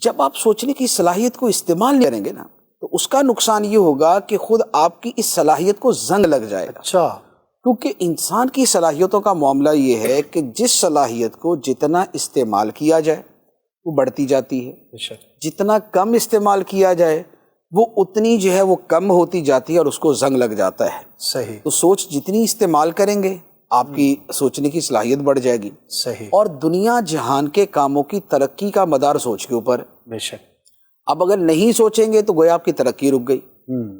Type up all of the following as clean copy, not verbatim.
جب آپ سوچنے کی صلاحیت کو استعمال نہیں کریں گے نا تو اس کا نقصان یہ ہوگا کہ خود آپ کی اس صلاحیت کو زنگ لگ جائے گا۔ اچھا، کیونکہ انسان کی صلاحیتوں کا معاملہ یہ ہے کہ جس صلاحیت کو جتنا استعمال کیا جائے وہ بڑھتی جاتی ہے، جتنا کم استعمال کیا جائے وہ اتنی جو ہے وہ کم ہوتی جاتی ہے اور اس کو زنگ لگ جاتا ہے۔ صحیح، تو سوچ جتنی استعمال کریں گے آپ کی سوچنے کی صلاحیت بڑھ جائے گی، صحیح، اور دنیا جہان کے کاموں کی ترقی کا مدار سوچ کے اوپر۔ بے شک، اب اگر نہیں سوچیں گے تو گویا آپ کی ترقی رک گئی،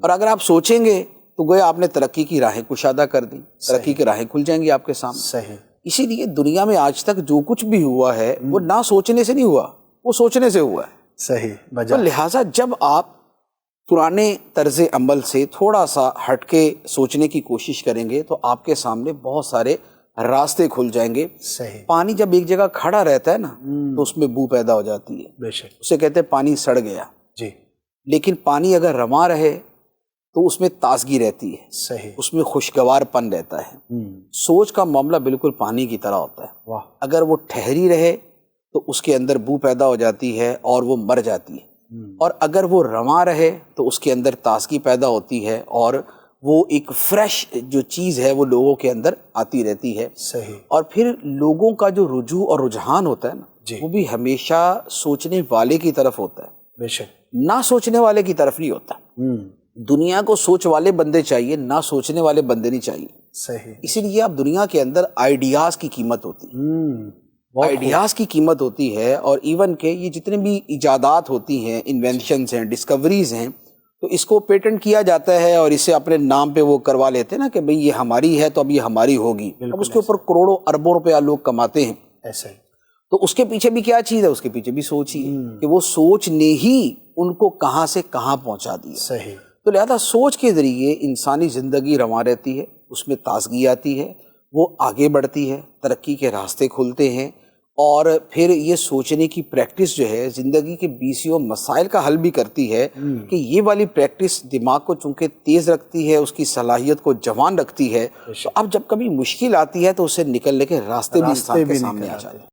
اور اگر آپ سوچیں گے تو گویا آپ نے ترقی کی راہیں کشادہ کر دی، ترقی کی راہیں کھل جائیں گی آپ کے سامنے۔ صحیح، اسی لیے دنیا میں آج تک جو کچھ بھی ہوا ہے وہ نہ سوچنے سے نہیں ہوا، وہ سوچنے سے ہوا ہے۔ صحیح، تو بجا، لہٰذا جب آپ پرانے طرز عمل سے تھوڑا سا ہٹ کے سوچنے کی کوشش کریں گے تو آپ کے سامنے بہت سارے راستے کھل جائیں گے۔ صحیح، پانی جب ایک جگہ کھڑا رہتا ہے نا تو اس میں بو پیدا ہو جاتی ہے، بے شک، اسے کہتے ہیں پانی سڑ گیا۔ جی، لیکن پانی اگر رواں رہے تو اس میں تازگی رہتی ہے، صحیح، اس میں خوشگوار پن رہتا ہے۔ سوچ کا معاملہ بالکل پانی کی طرح ہوتا ہے، واہ، اگر وہ ٹھہری رہے تو اس کے اندر بو پیدا ہو جاتی ہے اور وہ مر جاتی ہے، اور اگر وہ رواں رہے تو اس کے اندر تازگی پیدا ہوتی ہے اور وہ ایک فریش جو چیز ہے وہ لوگوں کے اندر آتی رہتی ہے۔ صحیح، اور پھر لوگوں کا جو رجوع اور رجحان ہوتا ہے نا جی، وہ بھی ہمیشہ سوچنے والے کی طرف ہوتا ہے، بے شک، نہ سوچنے والے کی طرف نہیں ہوتا۔ دنیا کو سوچ والے بندے چاہیے، نہ سوچنے والے بندے نہیں چاہیے۔ صحیح، اسی لیے اب دنیا کے اندر آئیڈیاز کی قیمت ہوتی ہے، آئیڈیاز کی قیمت ہوتی ہے، اور ایون کہ یہ جتنے بھی ایجادات ہوتی ہیں، انوینشنز ہیں، ڈسکوریز ہیں، تو اس کو پیٹنٹ کیا جاتا ہے اور اسے اپنے نام پہ وہ کروا لیتے ہیں نا کہ بھئی یہ ہماری ہے تو اب یہ ہماری ہوگی۔ اب اس کے اوپر کروڑوں اربوں روپیہ لوگ کماتے ہیں، ایسا ہی، تو اس کے پیچھے بھی کیا چیز ہے؟ اس کے پیچھے بھی سوچ ہی ہے کہ وہ سوچ نے ہی ان کو کہاں سے کہاں پہنچا دیا۔ صحیح، تو لہذا سوچ کے ذریعے انسانی زندگی رواں رہتی ہے، اس میں تازگی آتی ہے، وہ آگے بڑھتی ہے، ترقی کے راستے کھلتے ہیں، اور پھر یہ سوچنے کی پریکٹس جو ہے زندگی کے بیسیوں مسائل کا حل بھی کرتی ہے کہ یہ والی پریکٹس دماغ کو چونکہ تیز رکھتی ہے، اس کی صلاحیت کو جوان رکھتی ہے، تو اب جب کبھی مشکل آتی ہے تو اسے نکلنے کے راستے بھی انسان کے سامنے آ جاتے ہیں۔